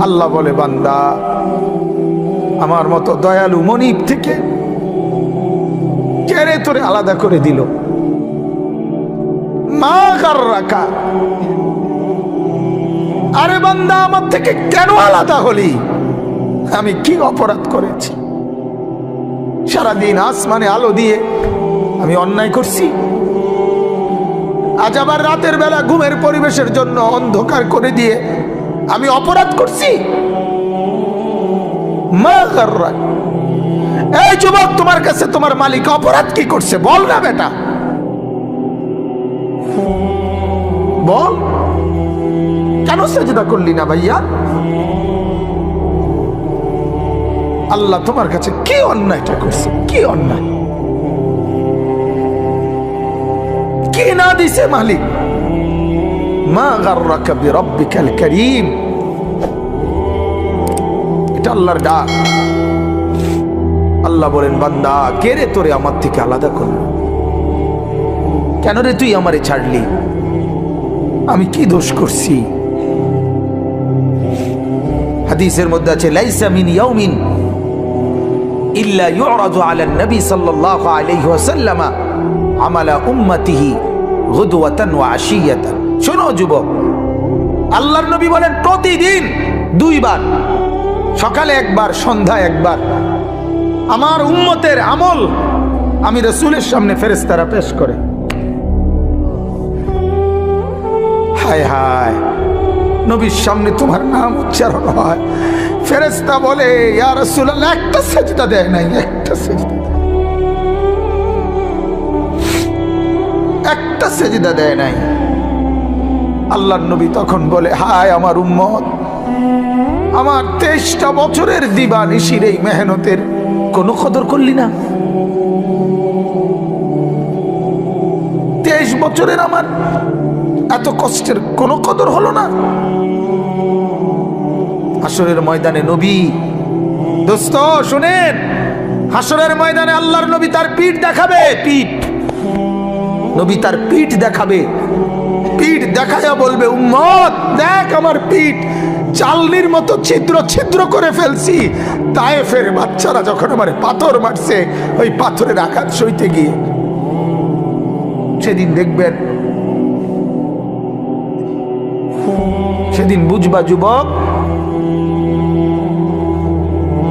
আল্লাহ বলে, বান্দা আমার মতো দয়ালু মনিব থেকে কেড়ে তোরে আলাদা করে দিল। মা গাররাকা, আরে বান্দা আমার থেকে কেন আলাদা হলি? আমি কি অপরাধ করেছি? সারাদিন আসমানে আলো দিয়ে আমি অন্যায় করছি? আজ আবার রাতের বেলা ঘুমের পরিবেশের জন্য অন্ধকার করে দিয়ে আমি অপরাধ করছি? মা গাররাক, এই যুবক, তোমার কাছে তোমার মালিক অপরাধ কি করছে বল না বেটা, বল। কেন সেজদা করলি না ভাইয়া? আল্লাহ তোমার কাছে কি অন্যায়টা করছে? কি অন্যায়, কি না দিছে মালিক? মা গাররাকা বিরাব্বিকাল কারীম, এটা আল্লাহর ডাক। আল্লাহ বলেন, বান্দা কে রে তোরে আমার থেকে আলাদা করলো? কেন রে তুই আমারে ছাড়লি? আমি কি দোষ করছি? হাদিসের মধ্যে আছে, লাইসা মিন ইয়াউমিন ইল্লা ইউরাদু আলা নবী সাল্লাল্লাহু আলাইহি ওয়াসাল্লাম আমালা উম্মতিহি গুদওয়াতান ওয়া আশিয়াতান। শোনো যুবক, আল্লাহর নবী বলেন প্রতিদিন দুইবার, সকালে একবার, সন্ধ্যায় একবার, আমার উম্মতের আমল আমি রাসূলের সামনে ফেরেশতারা পেশ করে। হায় হায়, নবীর সামনে তোমার নাম উচ্চারণ হয়, ফেরেশতা বলে, ইয়া রাসূলুল্লাহ একটা সেজদা দেয় নাই, একটা সেজদা, একটা সেজদা দেয় নাই। আল্লাহর নবী তখন বলে, হায় আমার উম্মত, আমার 23টা বছরের দিবানিশির এই মেহনতের কোনো কদর করলি না? 23 বছরের আমার এত কষ্টের কোনো কদর হলো না? হাসরের ময়দানে নবী, দোস্ত শুনেন, হাসরের ময়দানে আল্লাহর নবী তার পিঠ দেখাবে, পিঠ, নবী তার পিঠ দেখাবে, পিঠ দেখায়া বলবে, উম্মত দেখ আমার পিঠ, চালনির মতো ছিদ্র ছিদ্র করে ফেলছি। তায়েফের বাচ্চারা যখন আমার পাথর মারছে, ওই পাথরের আঘাত সইতে গিয়ে। সেদিন দেখবেন, সেদিন বুঝবা যুবক,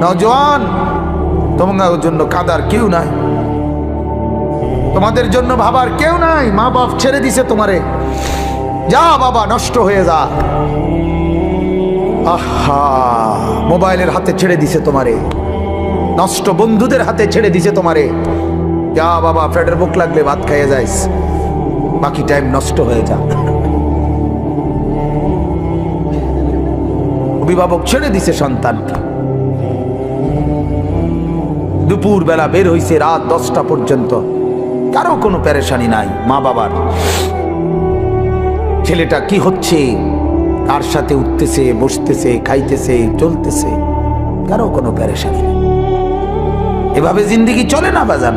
নওজোয়ান, তোমাদের জন্য কাদার কেউ নাই, তোমাদের জন্য ভাবার কেউ নাই। মা বাপ ছেড়ে দিছে তোমারে, যা বাবা নষ্ট হয়ে যা। আহা, মোবাইলের হাতে ছেড়ে দিছে তোমারে, নষ্ট বন্ধুদের হাতে ছেড়ে দিছে তোমারে, যা বাবা পেটের ভুক লাগলে ভাত খাইয়ে যাইস, বাকি টাইম নষ্ট হয়ে যা। অভিভাবক ছেড়ে দিছে সন্তানকে, দুপুর বেলা বের হইছে রাত 10টা পর্যন্ত, কারো কোনো পেরেশানি নাই। মা বাবার ছেলেটা কি হচ্ছে, কার সাথে উঠতেছে, বসতেছে, খাইতেছে, চলতেছে, কারো কোনো পেরেশানি নেই। এভাবে জিন্দেগি চলে না বাজান,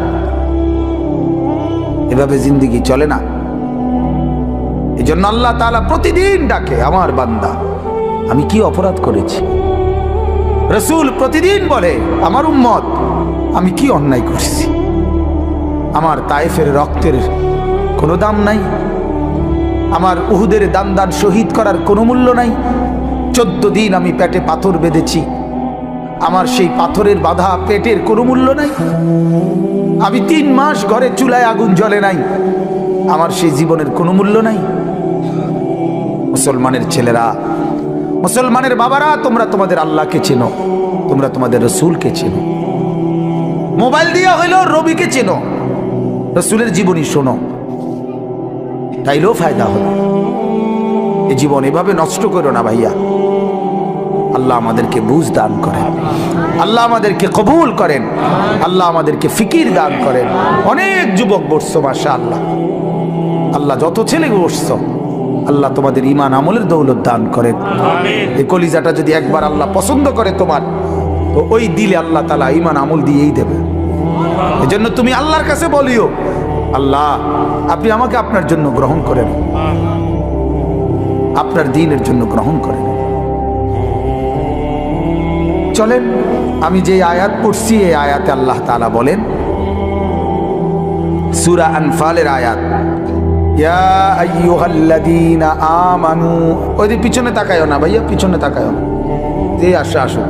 এভাবে জিন্দেগি চলে না। এই জন্য আল্লাহ তাআলা প্রতিদিন ডাকে, আমার বান্দা আমি কি অপরাধ করেছি? রাসূল প্রতিদিন বলে, আমার উম্মত আমি কি অন্যায় করেছি? আমার তায়েফের রক্তের কোনো দাম নাই, আমার উহুদের দান শহীদ করার কোনো মূল্য নাই। 14 দিন আমি পেটে পাথর বেঁধেছি, আমার সেই পাথরের বাধা পেটের কোনো মূল্য নাই। আমি 3 মাস ঘরে চুলায় আগুন জ্বলে নাই, আমার সেই জীবনের কোনো মূল্য নাই। মুসলমানের ছেলেরা, মুসলমানের বাবারা, তোমরা তোমাদের আল্লাহকে চেনো, তোমরা তোমাদের রসুলকে চেনো। মোবাইল দিয়া হইলো রবিকে চেনো, রসুলের জীবনী শোনো, তাইলেও ফায়দা হবে। এই জীবন এভাবে নষ্ট করো না ভাইয়া। আল্লাহ আমাদেরকে বুঝ দান করেন, আল্লাহ আমাদেরকে কবুল করেন, আল্লাহ আমাদেরকে ফিকির দান করেন। অনেক যুবক বসছো মাশাআল্লাহ, আল্লাহ যত ছেলে বসছো, আল্লাহ তোমাদের ঈমান আমলের দৌলত দান করেন। এই কলিজাটা যদি একবার আল্লাহ পছন্দ করে তোমার, তো ওই দিলে আল্লাহ তাআলা ঈমান আমল দিয়েই দেবে। এজন্য তুমি আল্লাহর কাছে বলিও, আল্লাহ আপনি আমাকে আপনার জন্য গ্রহণ করেন, আপনার দ্বীনের জন্য গ্রহণ করেন। চলেন আমি যে আয়াত পড়ছি এই আয়াতে আল্লাহ তাআলা বলেন, সূরা আনফালের আয়াত, ইয়া আইয়ুহাল্লাযীনা আমানু। ওই পিছনে তাকায়ও না ভাইয়া, পিছনে তাকায়ও না, যে আসো আসো।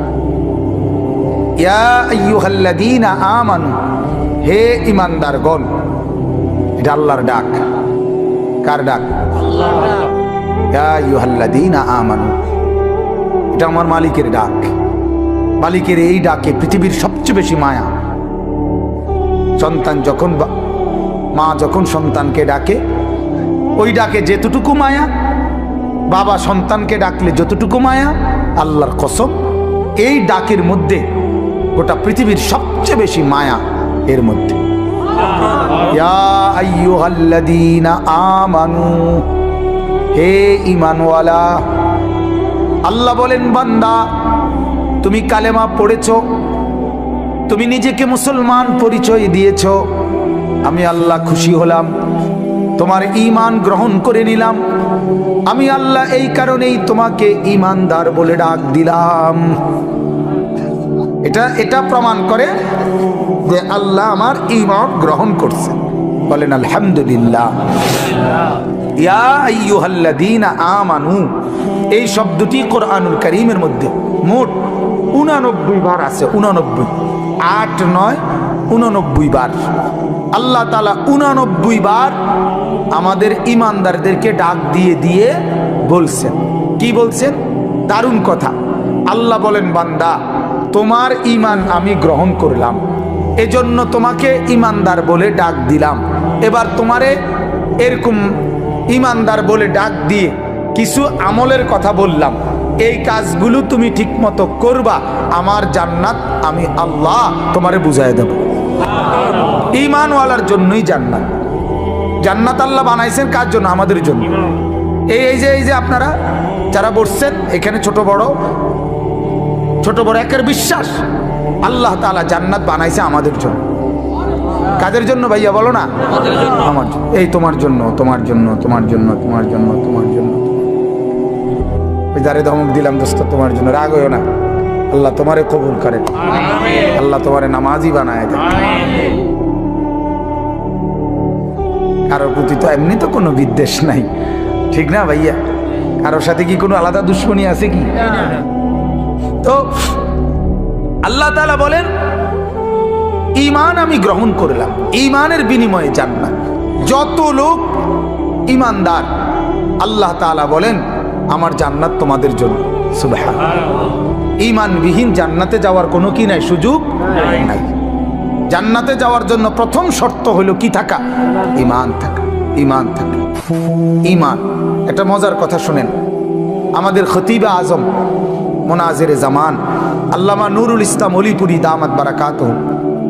ইয়া আইয়ুহাল্লাযীনা আমানু, হে ঈমানদারগণ। এটা আল্লাহর ডাক। কার ডাক? আল্লাহ। ইয়া আইয়ুহাল্লাযীনা আমানু, এটা আমার মালিকের ডাক। মালিকের এই ডাকে পৃথিবীর সবচেয়ে বেশি মায়া। সন্তান যখন, মা যখন সন্তানকে ডাকে, ওই ডাকে যেতটুকু মায়া, বাবা সন্তানকে ডাকলে যতটুকু মায়া, আল্লাহর কসম এই ডাকের মধ্যে গোটা পৃথিবীর সবচেয়ে বেশি মায়া এর মধ্যে। ইয়া আইয়ুহাল্লাযীনা আমানু, হে ঈমানওয়ালা। আল্লাহ বলেন, বান্দা তুমি কালেমা পড়েছো, তুমি নিজেকে মুসলমান পরিচয় দিয়েছো, আমি আল্লাহ খুশি হলাম, তোমার ঈমান গ্রহণ করে নিলাম। আমি আল্লাহ এই কারণেই তোমাকে ঈমানদার বলে ডাক দিলাম। এটা প্রমাণ করে যে আল্লাহ আমার ঈমান গ্রহণ করছে। বলেন আলহামদুলিল্লাহ। ইয়া আইয়ুহাল্লাযীনা আমানু, এই শব্দটি কোরআনুল কারীমের মধ্যে মোট 89 বার আছে। 89, 8, 9, 89 বার আল্লাহ তাআলা 89 বার আমাদের ঈমানদারদেরকে ডাক দিয়ে দিয়ে বলছেন। কি বলছেন? দারুণ কথা। আল্লাহ বলেন, বান্দা তোমার ঈমান আমি গ্রহণ করলাম, এজন্য তোমাকে ঈমানদার বলে ডাক দিলাম। এবার তোমারে এরকম ঈমানদার বলে ডাক দিয়ে কিছু আমলের কথা বললাম, এই কাজগুলো তুমি ঠিক মতো করবা, আমার জান্নাত আমি আল্লাহ তোমারে বুঝাই দেব। ঈমানওয়ালার জন্যই জান্নাত। জান্নাত আল্লাহ বানাইছেন কার জন্য? আমাদের জন্য। এই যে আপনারা যারা বসছেন এখানে, ছোট বড় একের বিশ্বাস আল্লাহ তাআলা জান্নাত বানাইছে আমাদের জন্য। কাদের জন্য ভাইয়া বলো না? আমার জন্য। এই তোমার জন্য, তোমার জন্য, তোমার জন্য, তোমার জন্য, তোমার জন্য। ওই যারে ধমক দিলাম দোস্ত, তোমার জন্য। রাগ হইও না, আল্লাহ তোমারে কবুল করেন, আল্লাহ তোমারে নামাজি বানায় দেন। কারোর প্রতি তো এমনি তো কোনো বিদ্বেষ নাই, ঠিক না ভাইয়া? কারোর সাথে কি কোনো আলাদা দুশ্মনী আছে কি? তো আল্লাহ তাআলা বলেন, ঈমান আমি গ্রহণ করলাম, ঈমানের বিনিময়ে জান্নাত। যত লোক ঈমানদার আল্লাহ তাআলা বলেন আমার জান্নাত তোমাদের জন্য। সুবহানাল্লাহ। ঈমানবিহীন জান্নাতে যাওয়ার কোনো কি নাই, সুযোগ নাই। জান্নাতে যাওয়ার জন্য প্রথম শর্ত হলো কি থাকা? ঈমান থাকা। ঈমান থাকা, ঈমান। একটা মজার কথা শুনেন। আমাদের খতিবে আজম মুনাজিরে জামান আল্লামা নুরুল ইসলাম অলিপুরি দামাত বারাকাতুহু,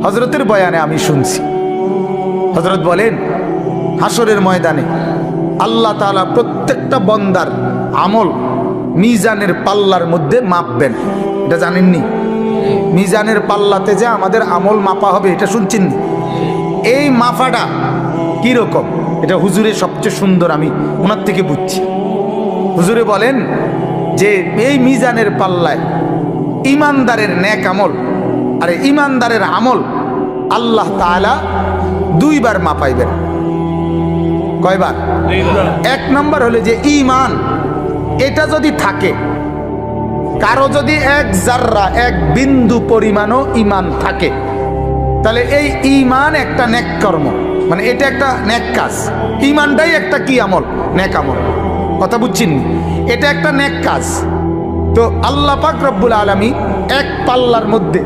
হযরতের বয়ানে আমি শুনছি। হযরত বলেন, হাসরের ময়দানে আল্লাহ তাআলা প্রত্যেকটা বান্দার আমল মিজানের পাল্লার মধ্যে মাপবেন। এটা জানেননি? মিজানের পাল্লাতে যে আমাদের আমল মাপা হবে, এটা শুনছেন? এই মাপাটা কিরকম, এটা হুজুরের সবচেয়ে সুন্দর, আমি ওনার থেকে বুঝছি। হুজুরে বলেন যে এই মিজানের পাল্লায় ঈমানদারের নেক আমল আর ঈমানদারের আমল আল্লাহ তাআলা 2 বার মাপাইবেন। কয়বার? 1 নাম্বার হলো যে ঈমান, এটা যদি থাকে, কারো যদি 1 জাররা 1 বিন্দু পরিমাণও ঈমান থাকে, তাহলে এই ঈমান একটা নেক কর্ম, মানে এটা একটা নেক কাজ। ঈমানটাই একটা কি আমল? নেক আমল। কথা বুঝছেন? এটা একটা নেক কাজ। তো আল্লাহ পাক রব্বুল আলামিন এক পাল্লার মধ্যে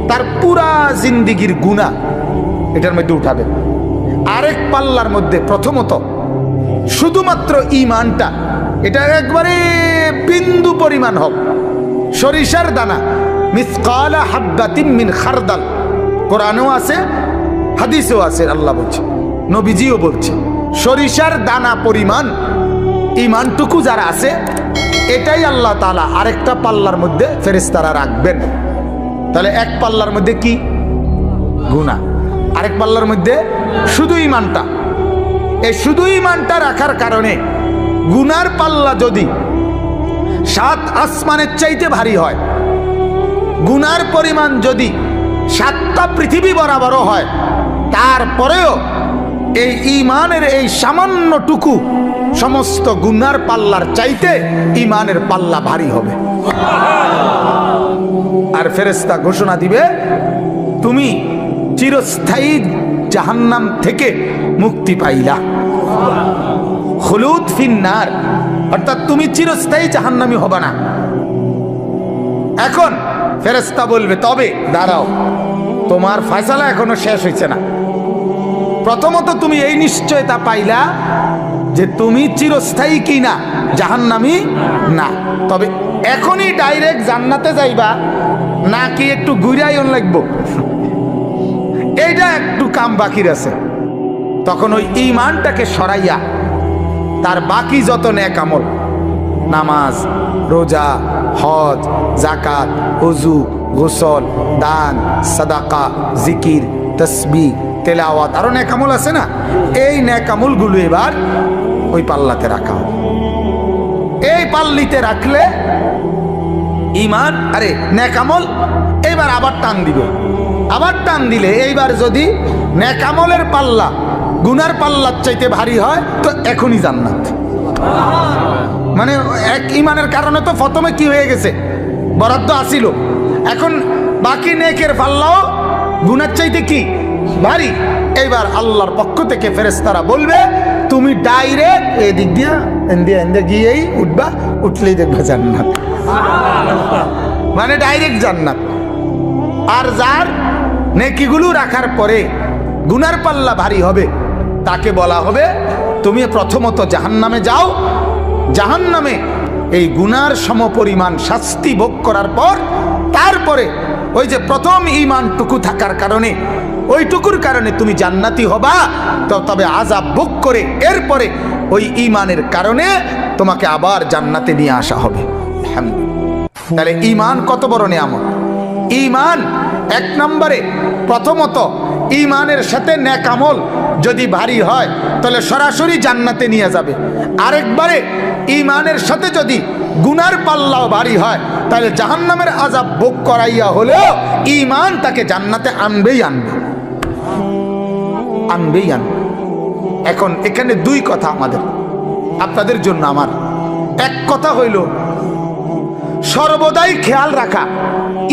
তার পুরা জিন্দেগীর গুনাহ এটার মধ্যে উঠাবেন। আরেক পাল্লার মধ্যে প্রথমত শুধুমাত্র ঈমানটা, এটা একবারে বিন্দু পরিমাণ হোক, সরিষার দানা, মিসকালা হাব্বাতিন মিন খারদাল। কোরআনেও আছে, হাদিসেও আছে, আল্লাহ বলছে, নবীজিও বলছে, সরিষার দানা পরিমাণ ঈমানটুকু যারা আছে, এটাই আল্লাহ তাআলা আরেকটা পাল্লার মধ্যে ফেরেশতারা রাখবেন। তাহলে এক পাল্লার মধ্যে কি? গুনাহ। আরেক পাল্লার মধ্যে শুধু ঈমানটা। এই শুধু ঈমানটা রাখার কারণে গুনার পাল্লা যদি 7 আসমানের চাইতে ভারী হয়, গুনার পরিমাণ যদি 7টা পৃথিবী বরাবরও হয়, তারপরেও এই ঈমানের এই সামান্যটুকু সমস্ত গুনার পাল্লার চাইতে ঈমানের পাল্লা ভারী হবে। আর ফেরেশতা ঘোষণা দিবে, তুমি চিরস্থায়ী জাহান্নাম থেকে মুক্তি পাইলা, খুলুদ ফিন্নার, অর্থাৎ তুমি চিরস্থায়ী জাহান্নামী হবে না। এখন ফেরেশতা বলবে, তবে দাঁড়াও, তোমার ফয়সালা এখনো শেষ হয়েছে না। প্রথমত তুমি এই নিশ্চয়তা পাইলা যে তুমি চিরস্থায়ী কি না, জাহান্নামী না। তবে এখনই ডাইরেক্ট জান্নাতে যাইবা নাকি একটু ঘুরাইন লাগবো, এইটা একটু কাম বাকির আছে। তখন ওই ঈমানটাকে সরাইয়া তার বাকি যত নেক আমল, নামাজ, রোজা, হজ, যাকাত, ওযু, গোসল, দান, সাদাকা, জিকির, তাসবিহ, তেলাওয়াত, আরো নেক আমল আছে না, এই নেক আমলগুলো এবার ওই পাল্লাতে রাখা হবে। এই পাল্লিতে রাখলে ঈমান, আরে নেক আমল এইবার আবার টান দিবে। আবার টান দিলে এইবার যদি নেক আমলের পাল্লা গুনার পাল্লার চাইতে ভারী হয় তো এখনই জান্নাত। মানে এক ঈমানের কারণে তো প্রথমে কি হয়ে গেছে, বরাদ্দ আসিল, এখন বাকি নেকের পাল্লাও গুনার চাইতে কি ভারী। এইবার আল্লাহর পক্ষ থেকে ফেরেশতারা বলবে, তুমি ডাইরেক্ট এদিক দিয়া এন্দে গিয়েই উঠবা, উঠলেই দেখবা জান্নাত, মানে ডাইরেক্ট জান্নাত। আর যার নেকিগুলো রাখার পরে গুনার পাল্লা ভারী হবে, তাকে বলা হবে, তুমি প্রথমত জাহান্নামে যাও, জাহান্নামে এই গুনার সমপরিমাণ শাস্তি ভোগ করার পর তারপরে ওই যে প্রথম ঈমানটুকু থাকার কারণে, ওইটুকুর কারণে তুমি জান্নাতি হবা। তো তবে আযাব ভোগ করে এরপরে ওই ঈমানের কারণে তোমাকে আবার জান্নাতে নিয়ে আসা হবে। তাহলে ঈমান কত বড় নিয়ামত। ঈমান এক নম্বরে, প্রথমত ঈমানের সাথে নেক আমল যদি ভারী হয় তাহলে সরাসরি জান্নাতে নিয়ে যাবে। আরেকবারে ঈমানের সাথে যদি গুনার পাল্লাও ভারী হয় তাহলে জাহান্নামের আযাব ভোগ করাইয়া হলেও ঈমান তাকে জান্নাতে আনবেই আনবে। এখন এখানে দুই কথা আমাদের, আপনাদের জন্য আমার। এক কথা হইল সর্বদাই খেয়াল রাখা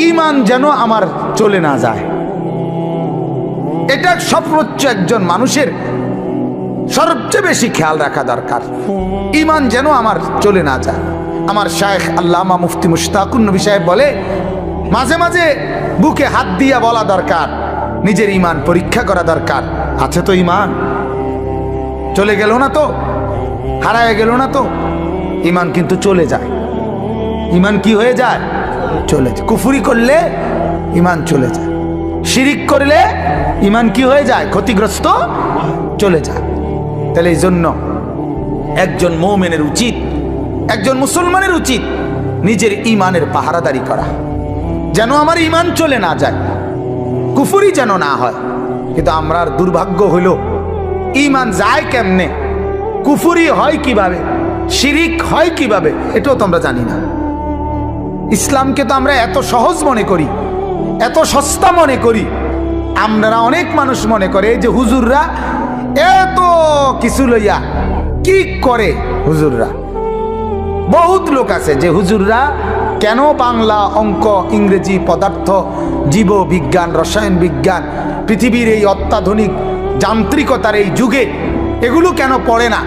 ঈমান যেন আমার চলে না যায়। এটা সর্বোচ্চ একজন মানুষের সবচেয়ে বেশি খেয়াল রাখা দরকার, ঈমান যেন আমার চলে না যায়। আমার শায়েখ আল্লামা মুফতি মুশতাকুন নবী সাহেব বলে, মাঝে মাঝে বুকে হাত দিয়া বলা দরকার, নিজের ঈমান পরীক্ষা করা দরকার, আছে তো ঈমান, চলে গেল না তো, হারায় গেল না তো। ঈমান কিন্তু চলে যায়। ঈমান কি হয়ে যায়? চলে যায়। কুফরি করলে ঈমান চলে যায়, শিরিক করলে ঈমান কি হয়ে যায়? ক্ষতিগ্রস্ত চলে যায়। তাহলে এই জন্য একজন মুমিনের উচিত, একজন মুসলমানের উচিত নিজের ঈমানের পাহারাদারি করা, যেন আমার ঈমান চলে না যায়, কুফরি যেন না হয়। কিন্তু আমরার দুর্ভাগ্য হইল ঈমান যায় কেমনে, কুফরি হয় কিভাবে, শিরিক হয় কিভাবে, এটাও তো আমরা জানি না। ইসলামকে তো আমরা এত সহজ মনে করি, এত সস্তা মনে করি। আমরা অনেক মানুষ মনে করে যে হুজুররা এত কিছু লইয়া কি করে। হুজুররা, বহুত লোক আছে যে হুজুররা কেন বাংলা, অঙ্ক, ইংরেজি, পদার্থ, জীব বিজ্ঞান, রসায়ন বিজ্ঞান, পৃথিবীর এই অত্যাধুনিক যান্ত্রিকতার এই যুগে এগুলো কেন পড়ে না?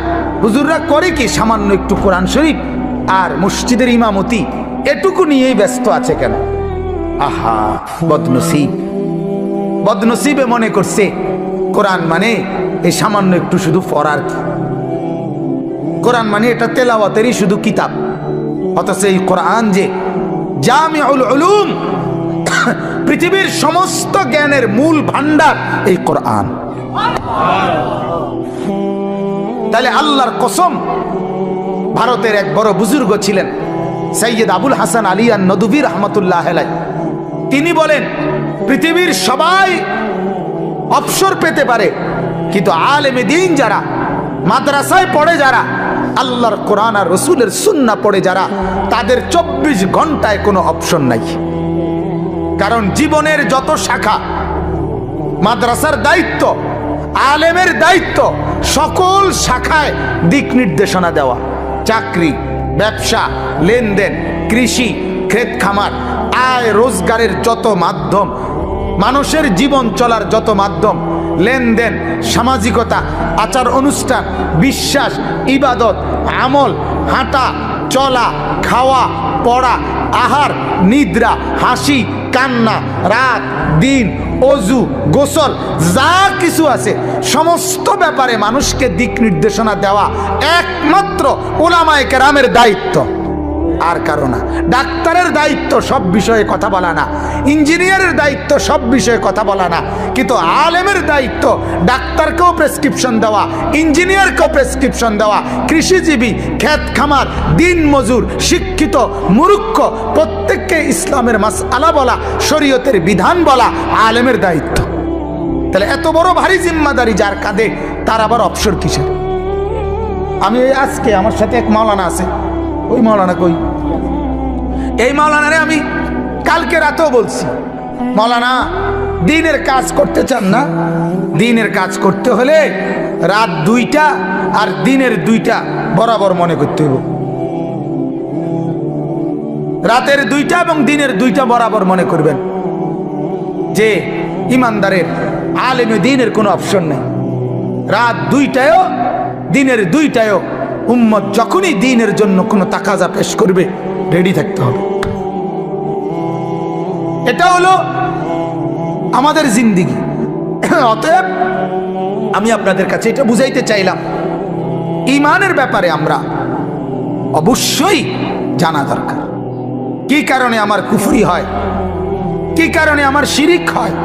হুজুররা করে কি? সামান্য একটু কোরআন শরীফ আর মসজিদের ইমামতি, এটুকু নিয়েই ব্যস্ত আছে কেন? আহা, বদনসিব, বদনসিবে মনে করছে কোরআন মানে এই সামান্য একটু শুধু পড়ার, কোরআন মানে এটা তেলাওয়াতেরই শুধু কিতাব। অথচ এই কোরআন যে জামিউল উলুম, পৃথিবীর সমস্ত জ্ঞানের মূল ভান্ডার এই কোরআন। তাহলে আল্লাহর কসম, ভারতের এক বড় বুজুর্গ ছিলেন সৈয়দ আবুল হাসান আলী আন-নদভী রাহমাতুল্লাহ আলাইহি। তিনি বলেন, পৃথিবীর সবাই অবসর পেতে পারে, কিন্তু আলেমে দ্বীন যারা, মাদ্রাসায় পড়ে যারা, আল্লাহর কোরআন আর রসুলের সুন্নাহ পড়ে যারা, তাদের 24 ঘন্টায় কোনো অপশন নাই। কারণ জীবনের যত শাখা, মাদ্রাসার দায়িত্ব, আলেমের দায়িত্ব, সকল শাখায় দিক নির্দেশনা দেওয়া। চাকরি, ব্যবসা, লেনদেন, কৃষি, ক্ষেত খামার, আয় রোজগারের যত মাধ্যম, মানুষের জীবন চলার যত মাধ্যম, লেনদেন, সামাজিকতা, আচার অনুষ্ঠান, বিশ্বাস, ইবাদত, আমল, হাঁটা চলা, খাওয়া পড়া, আহার নিদ্রা, হাসি কান্না, রাত দিন, অজু গোসল, যা কিছু আছে সমস্ত ব্যাপারে মানুষকে দিক নির্দেশনা দেওয়া একমাত্র উলামায়ে কেরামের দায়িত্ব, আর কারো না। ডাক্তারের দায়িত্ব সব বিষয়ে কথা বলা না, ইঞ্জিনিয়ারের দায়িত্ব সব বিষয়ে কথা বলা না, কিন্তু আলেমের দায়িত্ব ডাক্তারকেও প্রেসক্রিপশন দেওয়া, ইঞ্জিনিয়ারকেও প্রেসক্রিপশন দেওয়া, কৃষিজীবী, ক্ষেত খামার, দিন মজুর, শিক্ষিত মূর্খ প্রত্যেককে ইসলামের মাসআলা বলা, শরীয়তের বিধান বলা আলেমের দায়িত্ব। তাহলে এত বড় ভারী জিম্মাদারি যার কাঁধে, তার আবার অবসর কিসের? আমি আজকে আমার সাথে এক মাওলানা আছে, ওই মাওলানা কই, এই মাওলানারে আমি কালকে রাতেও বলছি, মাওলানা দিনের কাজ করতে চান না? দিনের কাজ করতে হলে রাত 2টা আর দিনের 2টা বরাবর মনে করতে হইব। রাতের 2টা এবং দিনের 2টা বরাবর মনে করবেন যে ইমানদারের আলেমে দিনের কোনো অপশন নেই। রাত 2টায়ও দিনের 2টায়ও উম্মত যখনই দ্বীনের জন্য কোনো তাকাজা পেশ করবে রেডি থাকতে হবে। এটা হলো আমাদের জিন্দেগি। অতএব আমি আপনাদের কাছে এটা বুঝাইতে চাইলাম, ঈমানের ব্যাপারে আমরা অবশ্যই জানা দরকার। কি কারণে আমার কুফরি হয়, কি কারণে আমার শিরিক হয়?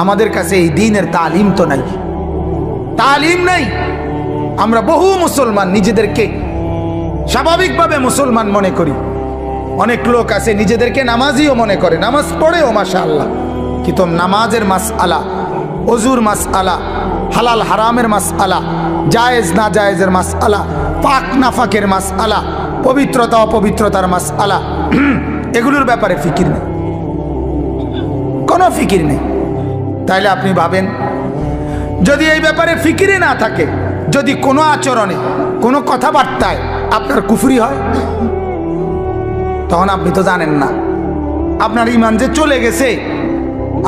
আমাদের কাছে এই দ্বীনের তালিম তো নাই, তালিম নাই। আমরা বহু মুসলমান নিজেদেরকে স্বাভাবিকভাবে মুসলমান মনে করি। অনেক লোক আছে নিজেদেরকে নামাজিও মনে করে, নামাজ পড়েও মাশাআল্লাহ, কিন্তু নামাজের মাসআলা, ওযুর মাসআলা, হালাল হারামের মাসআলা, জায়েজ না জায়েজের মাসআলা, পাক নাফাকের মাসআলা, পবিত্রতা অপবিত্রতার মাসআলা, এগুলোর ব্যাপারে ফিকির নেই, কোনো ফিকির নেই। তাইলে আপনি ভাবেন, যদি এই ব্যাপারে ফিকিরে না থাকে, যদি কোনো আচরণে কোনো কথাবার্তায় আপনার কুফরি হয়, তখন আপনি তো জানেন না আপনার ঈমান যে চলে গেছে,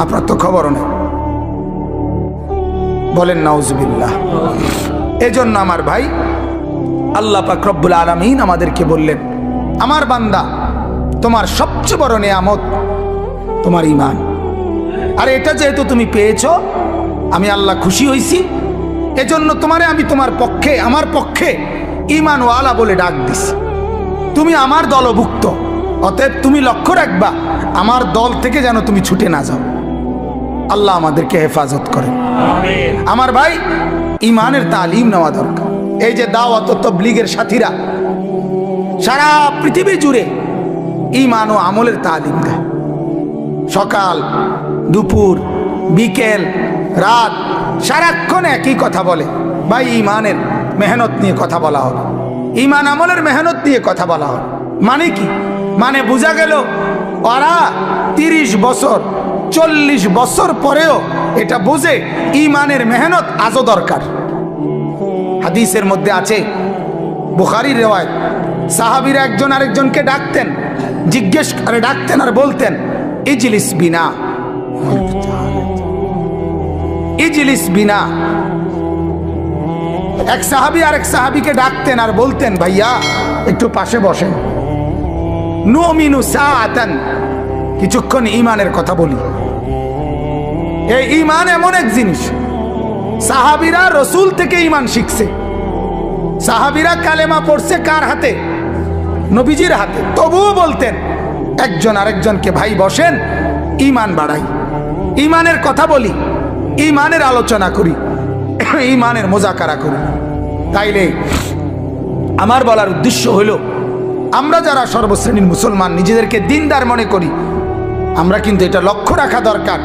আপনার তো খবরও নেই। বলেন নাউজুবিল্লাহ। এজন্য আমার ভাই, আল্লাহ পাক রব্বুল আলামিন আমাদেরকে বললেন, আমার বান্দা তোমার সবচেয়ে বড় নেয়ামত তোমার ঈমান, আর এটা যেহেতু তুমি পেয়েছো, আমি আল্লাহ খুশি হইছি, এজন্য তোমারে আমি তোমার পক্ষে, আমার পক্ষে ঈমানওয়ালা বলে ডাক দিছি। তুমি আমার দলভুক্ত, অতএব তুমি লক্ষ্য রাখবা আমার দল থেকে যেন তুমি ছুটে না যাও। আল্লাহ আমাদেরকে হেফাজত করে। আমার ভাই, ঈমানের তালিম নেওয়া দরকার। এই যে দাওয়াত ও তাবলীগের সাথীরা সারা পৃথিবী জুড়ে ঈমান ও আমলের তালিম দেয়। সকাল দুপুর বিকেল রাত সারাক্ষণ একই কথা বলে, ভাই ঈমানের মেহনত নিয়ে কথা বলা হবে, ঈমান আমলের মেহনত নিয়ে কথা বলা হবে। মানে কি? মানে বোঝা গেল ওরা 30 বছর 40 বছর পরেও এটা বোঝে ঈমানের মেহনত আজও দরকার। হাদিসের মধ্যে আছে, বুখারীর রিওয়ায়াত, সাহাবীরা একজন আরেকজনকে ডাকতেন, জিজ্ঞেস করে ডাকতেন আর বলতেন, ইজলিস বিনা, ইজলিস বিনা। এক সাহাবী আরেক সাহাবীকে ডাকতেন আর বলতেন, ভাইয়া একটু পাশে বসেন, নুমিনু সাআতান, কিছুক্ষণ ঈমানের কথা বলি। এই ঈমান এমন এক জিনিস, সাহাবীরা রাসূল থেকে ঈমান শিখছে। সাহাবীরা কালেমা পড়ছে কার হাতে? নবীজির হাতে। তবুও বলতেন একজন আরেকজনকে, ভাই বসেন, ঈমান বাড়াই, ঈমানের কথা বলি, ঈমানের আলোচনা করি, ঈমানের মুযাকারা করি। তাইলে আমার বলার উদ্দেশ্য হলো, আমরা যারা সর্বশ্রেণীর মুসলমান নিজেদেরকে দিনদার মনে করি, আমরা কিন্তু এটা লক্ষ্য রাখা দরকার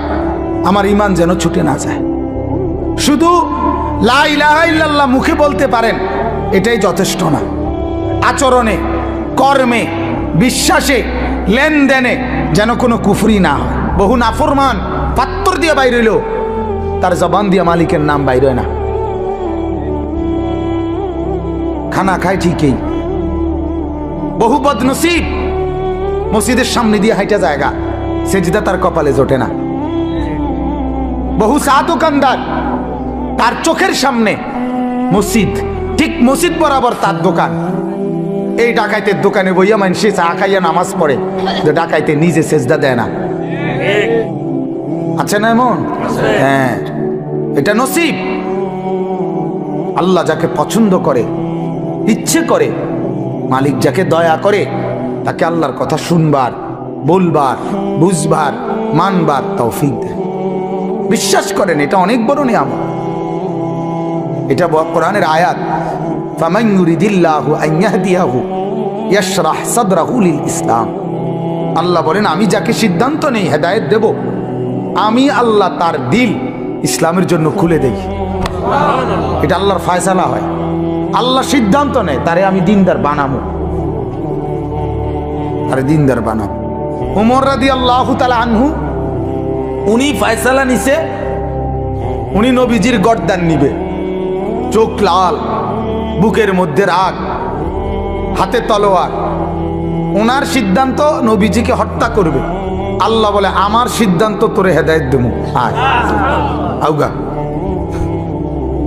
আমার ঈমান যেন ছুটে না যায়। শুধু লা ইলাহা ইল্লাল্লাহ মুখে বলতে পারেন, এটাই যথেষ্ট না। আচরণে, কর্মে, বিশ্বাসে, লেনদেনে যেন কোনো কুফরি না হয়। বহু নাফরমান পাত্তর দিয়ে বাইর হইল, তার জবান দিয়ে মালিকের নাম বাইর হয় না। খানা খায় ঠিকই, বহু বদনসিব মসজিদের সামনে দিয়ে হাইটা জায়গা, সেজদা তার কপালে জোটে না। বহু চা দোকানদার, তার চোখের সামনে মসজিদ, ঠিক মসজিদ বরাবর তার দোকান। এই ডাকাইতের দোকানে বইয়া মানুষে চা খাইয়া নামাজ পড়ে, ডাকাইতে নিজে সেজদা দেয় না। আছে না এমন? হ্যাঁ, এটা নসিব। আল্লাহ যাকে পছন্দ করে, ইচ্ছে করে, মালিক যাকে দয়া করে, তাকে আল্লাহর কথা শুনবার, বলবার, বুঝবার, মানবার তৌফিক দেয়। বিশ্বাস করেন, এটা অনেক বড় নিয়ামত। এটা কোরআনের আয়াত, ফামান ইউরিদিল্লাহু আন ইয়াহদিয়াহু ইয়াশরাহ সাদরাহু লিল ইসলাম। আল্লাহ বলেন, আমি যাকে সিদ্ধান্ত নেই হেদায়েত দেব, আমি আল্লাহ তার দিল ইসলামের জন্য খুলে দেই। এটা আল্লাহর ফয়সালা হয়। আল্লাহ সিদ্ধান্ত নেয়, তারে আমি দিনদার বানাবো, তারে দিনদার বানাবো। ওমর রাদিয়াল্লাহু তাআলা আনহু, উনি ফয়সালা নিছে, উনি নবীজির গর্দান নিবে। চোখ লাল, বুকের মধ্যে রাগ, হাতে তলোয়ার। ওনার সিদ্ধান্ত নবীজিকে হত্যা করবে। আল্লাহ বলে, আমার সিদ্ধান্ত তোরে হেদায়েত দেবো, আয় আউগা।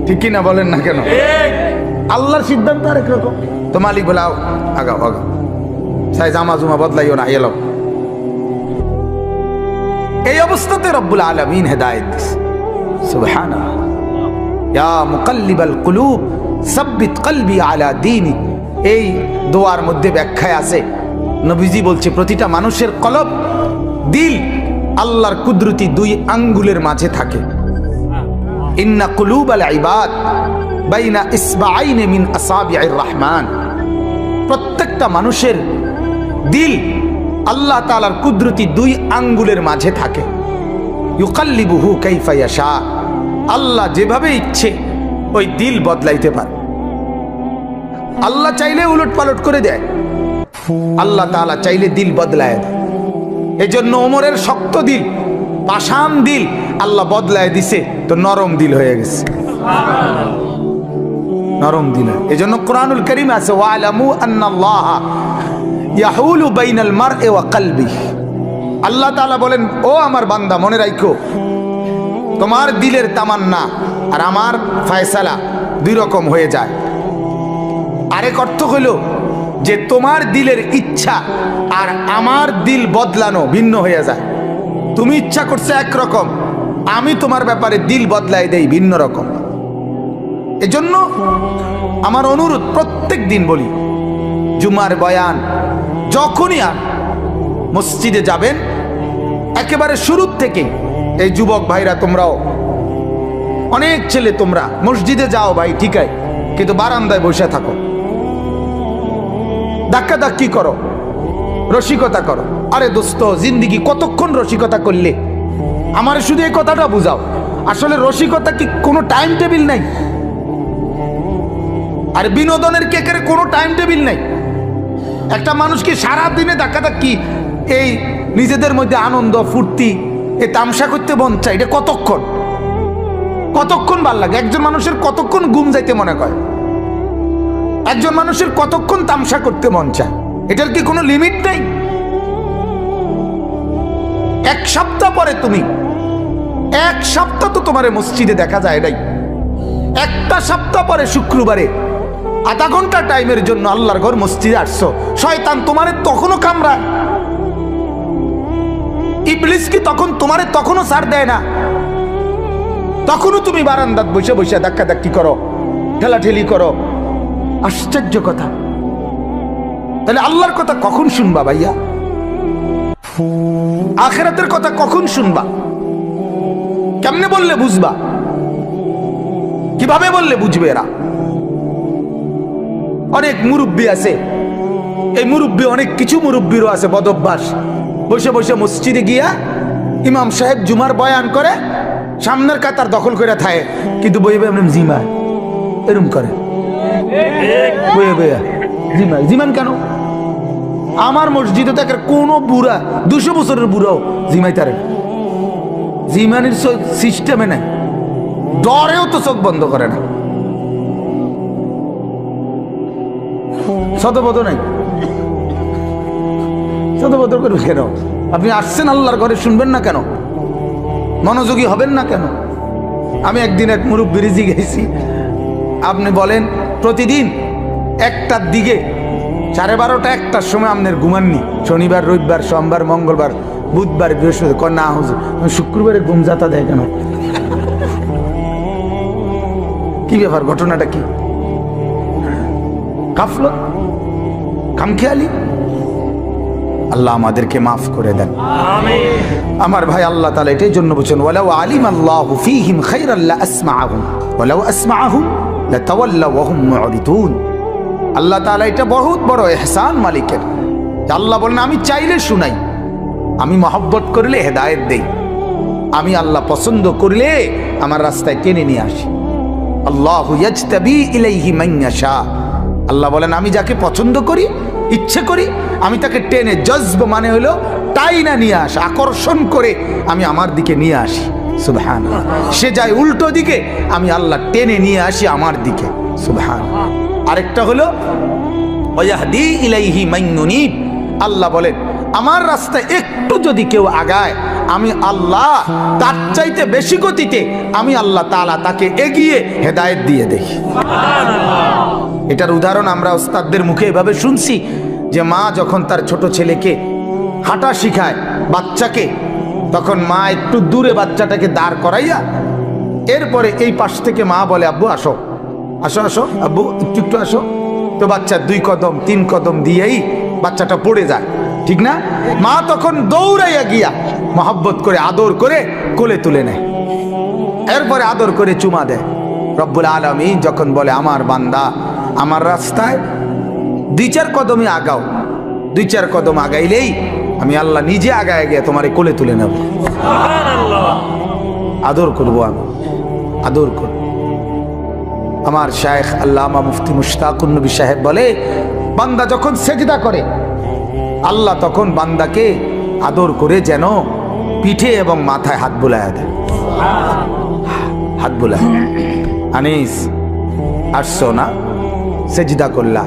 ঠিকই না বলেন না কেন? আল্লাহর সিদ্ধান্ত আরেক রকম। তো মালিক বলে, আও আগাও আগাও, সাই জামা জুমা বদলাইও না, এলো। এই অবস্থাতে রব্বুল আলামিন হেদায়েত দিছে। সুবহানাল্লাহ। ইয়া মুকাল্লিবাল কুলুব সাব্বিত কলবি আলা দীনিক। এই দোয়ার মধ্যে ব্যাখ্যায় আছে, নবীজি বলছে, প্রতিটা মানুষের কলব, দিল আল্লাহর কুদরতি দুই আঙ্গুলের মাঝে থাকে। ইন্না কুলুবাল ইবাদ বাইনা ইসবাআইনি মিন আসাবিআর রহমান। প্রত্যেকটা মানুষের দিল আল্লাহ তাআলার কুদরতি দুই আঙ্গুলের মাঝে থাকে। ইউকাল্লিবুহু কাইফা ইয়াশা। আল্লাহ যেভাবে ইচ্ছে ওই দিল বদলাইতে পারে। আল্লাহ চাইলে উলট পালট করে দেয়, আল্লাহ তাআলা চাইলে দিল বদলায় দেয়। এজন্য ওমরের শক্ত দিল, পাষাণ দিল আল্লাহ বদলায় দিছে, তো নরম দিল হয়ে গেছে, নরম দিল। এজন্য কোরআনুল কারীম আছে, ওয়ালামু আন্নাল্লাহা ইয়াহুলু বাইনাল মারই ওয়া কলবিহি। আল্লাহ তাআলা বলেন, ও আমার বান্দা, মনে রাখো, তোমার দিলের তামান্না আর আমার ফয়সালা দুই রকম হয়ে যায়। আরেক অর্থ হইল যে তোমার দিলের ইচ্ছা আর আমার দিল বদলানো ভিন্ন হয়ে যায়। তুমি ইচ্ছা করছো একরকম, আমি তোমার ব্যাপারে দিল বদলাই দেই ভিন্ন রকম। এজন্য আমার অনুরোধ, প্রত্যেক দিন বলি, জুমার বয়ান যখনই আর মসজিদে যাবেন, একেবারে শুরুর থেকে, এই যুবক ভাইরা, তোমরাও অনেক ছেলে, তোমরা মসজিদে যাও ভাই, ঠিক আছে, কিন্তু বারান্দায় বসে থাকো, ধাক্কা ধাক্কি করো, রসিকতা করো। আরে দোস্ত, জিন্দিগি কতক্ষণ রসিকতা করলে? আমার শুধু এই কথাটা বুঝাও, আসলে রসিকতা কি কোনো টাইম টেবিল নাই? আর বিনোদনের কেকের কোনো টাইম টেবিল নাই। একটা মানুষ কি সারাদিনে ধাক্কা ধাক্কি, এই নিজেদের মধ্যে আনন্দ ফুর্তি, এই তামসা করতে মন চায়, এটা কতক্ষণ? কতক্ষণ ভাল লাগে? একজন মানুষের কতক্ষণ ঘুম যাইতে মনে করে? একজন মানুষের কতক্ষণ তামসা করতে মন চায়? এটার কি কোনো লিমিট নেই? এক সপ্তাহ পরে তুমি, এক সপ্তাহ তো তোমার মসজিদে দেখা যায় নাই, একটা সপ্তাহ পরে শুক্রবারে আধা ঘন্টা টাইমের জন্য আল্লাহর ঘর মসজিদে আসছো, শয়তান তোমারে তখনও কামড়ায়? ইবলিস কি তখন তোমারে তখনও ছাড় দেয় না? তখনও তুমি বারান্দাত বসে বসে ধাক্কা ধাক্কি করো, ঠেলাঠেলি করো। আশ্চর্য কথা। তাহলে আল্লাহর কথা কখন শুনবা ভাইয়া? আখিরাতের কথা কখন শুনবা? কেমনে বললে বুঝবা? কিভাবে বললে বুঝবে এরা? অনেক মুরব্বী আছে, এই মুরব্বী, অনেক কিছু মুরব্বীরও আছে বদভ্যাস, বসে বসে মসজিদে গিয়া ইমাম সাহেব জুমার বয়ান করে, সামনের কাতার দখল করে থাকে, কিন্তু বইবে জিমা এরম করে, বইয়ে বইয়া জিমান। জিমান কেন? আমার মসজিদে তো কোনো বুড়া, 200 বছরের বুড়াও জিমাইতারে। জিমানির সিস্টেমে নাই, ডরেও তো চোখ বন্ধ করে না, শতবদ নাই, শতবদ করবে কেন? আপনি আসছেন আল্লাহর ঘরে, শুনবেন না কেন? মনোযোগী হবেন না কেন? আমি একদিন এক মুরব্বির জিজ্ঞেসি, আপনি বলেন প্রতিদিন 1টার দিকে 12:30 1টার সময় আপনার ঘুমাননি? শনিবার, রবিবার, সোমবার, মঙ্গলবার, বুধবার, বৃহস্পতিবার? না হুজুর, শুক্রবারে ঘুম যাতা দেয় কেন? কি ব্যাপার, ঘটনাটা কি? গাফলত, খামখেয়ালি। আল্লাহ আমাদেরকে মাফ করে দেন। আমার ভাই, আল্লাহ তাআলা এটাই জন্য বলেন, ওয়ালাউ আলিমাল্লাহু ফীহিম খায়রাল লাসমাআহুম ওয়ালাউ আসমাআহুম লাতাওয়াল্লাউ ওয়া হুম মুরিদুন। আল্লাহ তাআলা এটা বহুত বড় ইহসান মালিকের। আল্লাহ বলেন, আমি চাইলে শুনাই, আমি মহব্বত করলে হেদায়েত দেই, আমি আল্লাহ পছন্দ করলে আমার রাস্তায় টেনে নিয়ে আসি। আল্লাহু ইয়াজতাবি ইলাইহি মান ইয়াশা। আল্লাহ বলেন, আমি যাকে পছন্দ করি, ইচ্ছে করি, আমি তাকে টেনে, জজব মানে হলো টাইনা নিয়ে আসি, আকর্ষণ করে আমি আমার দিকে নিয়ে আসি। সুবহানাল্লাহ। সে যায় উল্টো দিকে, আমি আল্লাহ টেনে নিয়ে আসি আমার দিকে। সুবহানাল্লাহ। আরেকটা হলো ওয়াহদি ইলাইহি মান ইউনিব। আল্লাহ বলেন, আমার রাস্তায় একটু যদি কেউ আগায়, আমি আল্লাহ তার চাইতে বেশি গতিতে আমি আল্লাহ তাআলা তাকে এগিয়ে হেদায়েত দিয়ে দেই। সুবহানাল্লাহ। এটার উদাহরণ আমরা ওস্তাদদের মুখে এভাবে শুনছি যে মা যখন তার ছোট ছেলেকে হাঁটা শিখায়, বাচ্চাকে, তখন মা একটু দূরে বাচ্চাটাকে দাঁড় করাইয়া এরপরে এই পাশ থেকে মা বলে, আব্বু আসো, আসো আসো আব্বু, একটু একটু আসো। তো বাচ্চা 2 কদম 3 কদম দিয়েই বাচ্চাটা পড়ে যায়, ঠিক না? মা তখন দৌড়াইয়া গিয়া মহব্বত করে, আদর করে কোলে তুলে নেয়, এরপরে আদর করে চুমা দেয়। রব্বুল আলামিন যখন বলে, আমার বান্দা আমার রাস্তায় 2-4 কদমই আগাও, 2-4 কদম আগাইলেই আমি আল্লাহ নিজে আগায় গিয়ে তোমার কোলে তুলে নেব। সুবহানাল্লাহ। আদর করবো, আমি আদর করব। আমার শায়েখ আল্লামা মুফতি মুশতাকুন নবী সাহেব বলে, বান্দা যখন সেজদা করে, আল্লাহ তখন বান্দাকে আদর করে যেন পিঠে এবং মাথায় হাত বুলায় দেয়। হাত বুলায়, আনিস আসছো না, সেজদা করলা,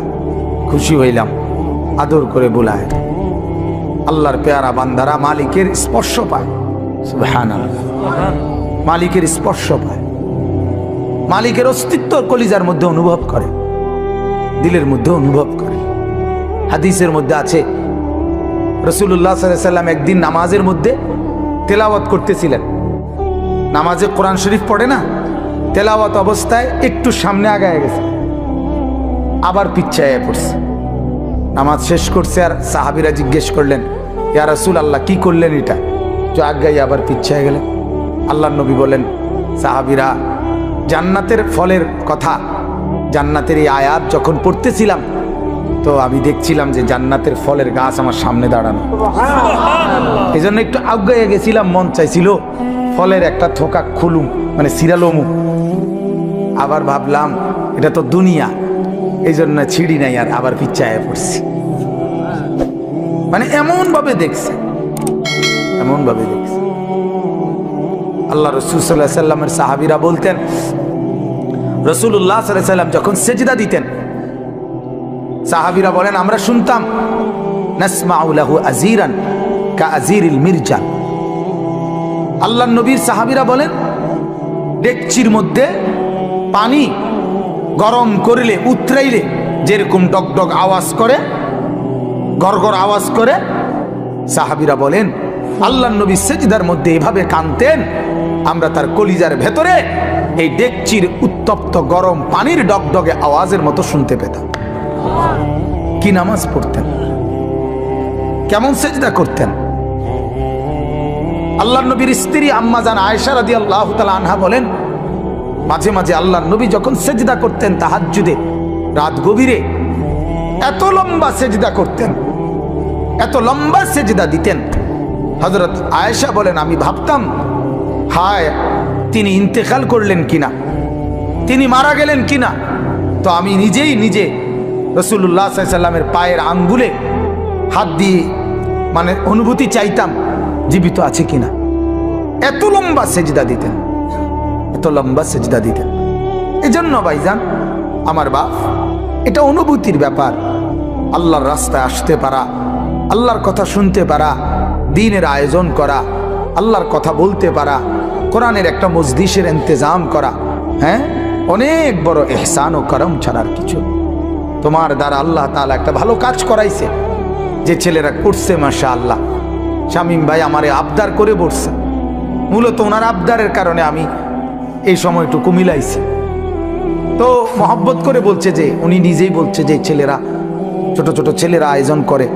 খুশি হইলাম, আদর করে বুলায়। আল্লাহর পেয়ারা বান্দারা মালিকের স্পর্শ পায়। সুবহানাল্লাহ। মালিকের স্পর্শ পায়, মালিকের অস্তিত্ব কলিজার মধ্যে অনুভব করে, দিলের মধ্যে অনুভব করে। হাদিসের মধ্যে আছে, রাসূলুল্লাহ সাল্লাল্লাহু আলাইহি ওয়াসাল্লাম একদিন নামাজের মধ্যে তেলাওয়াত করতেছিলেন। নামাজে কোরআন শরীফ পড়ে না, তেলাওয়াত অবস্থায় একটু সামনে আগায় গেছে, আবার পিছায় পড়ছে। নামাজ শেষ করছে, আর সাহাবীরা জিজ্ঞেস করলেন, ইয়া রাসূলুল্লাহ কি করলেন এটা, যে আগায় আবার পিছায় গেলেন? আল্লাহর নবী বলেন, সাহাবীরা জান্নাতের ফলের কথা, জান্নাতের এই আয়াত যখন পড়তেছিলাম, তো আমি দেখছিলাম যে জান্নাতের ফলের গাছ আমার সামনে দাঁড়ানো, এই জন্য একটু আগায় গেছিলাম, মন চাইছিল ফলের একটা থোকা খুলুম, মানে সিরালমু। আবার ভাবলাম এটা তো দুনিয়া, এই জন্য ছিড়ি নাই, আর আবার পিছায় পড়ছি। মানে এমন ভাবে দেখছে, এমন ভাবে দেখছে। আল্লাহ রাসূল সাল্লাল্লাহু আলাইহি সাল্লামের সাহাবীরা বলতেন, রাসূলুল্লাহ সাল্লাল্লাহু আলাইহি সাল্লাম যখন সেজদা দিতেন, সাহাবীরা বলেন, আমরা শুনতাম, নাসমাউ লাহু আজিরান কা আজিরিল মিরজান। আল্লাহর নবীর সাহাবীরা বলেন, ডেকচির মধ্যে পানি গরম করলে, উতরাইলে যেরকম ডগডগ আওয়াজ করে, গড়গড় আওয়াজ করে, সাহাবীরা বলেন আল্লাহর নবী সেজদার মধ্যে এভাবে কাঁদতেন, আমরা তার কলিজার ভেতরে এই ডেকচির উত্তপ্ত গরম পানির ডগডগে আওয়াজের মতো শুনতে পেতাম। কি নামাজ পড়তেন, কেমন সেজদা করতেন। আল্লাহর নবীর স্ত্রী আম্মা জান আয়েশা রাদিয়াল্লাহু তাআলা আনহা বলেন, মাঝে মাঝে আল্লাহর নবী যখন সেজদা করতেন তাহাজ্জুদে, রাত গভীরে, এত লম্বা সেজদা করতেন, এত লম্বা সেজদা দিতেন, হযরত আয়েশা বলেন, আমি ভাবতাম, হায় তিনি ইন্তেকাল করলেন কিনা, তিনি মারা গেলেন কিনা। তো আমি নিজেই নিজে রাসূলুল্লাহ সাল্লাল্লাহু আলাইহি সাল্লামের পায়ের আঙ্গুলে হাত দিয়ে মানে অনুভূতি চাইতাম জীবিত আছে কিনা। এত লম্বা সেজদা দিতেন, এত লম্বা সেজদা দিতেন। এজন্য ভাইজান আমার বাপ, এটা অনুভূতির ব্যাপার। আল্লাহর রাস্তায় আসতে পারা, আল্লাহর কথা শুনতে পারা, দ্বীনের আয়োজন করা, আল্লাহর কথা বলতে পারা, কোরআনের একটা মজলিসের ইন্তজাম করা, হ্যাঁ, অনেক বড় ইহসান ও করম ছাড়ার কিছু। তোমার দ্বারা আল্লাহ তাআলা একটা ভালো কাজ করাইছে, যে ছেলেরা করছে মাশাআল্লাহ। শামীম ভাই আমারে আবদার করে বসছে, মূলত ওনার আবদারের কারণে আমি এই সময়টুকু মিলাইছি। তো মহব্বত করে বলছে, যে উনি নিজেই বলছে যে ছেলেরা, ছোট ছোট ছেলেরা আয়োজন করে,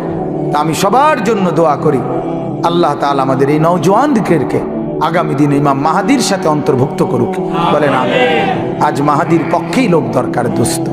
তা আমি সবার জন্য দোয়া করি আল্লাহ তাআলা আমাদের এই নওজোয়ানদেরকে আগামী দিনে ইমাম মাহাদির সাথে অন্তর্ভুক্ত করুক। বলেন আমিন। আজ মাহাদির পক্ষেই লোক দরকার দোস্ত।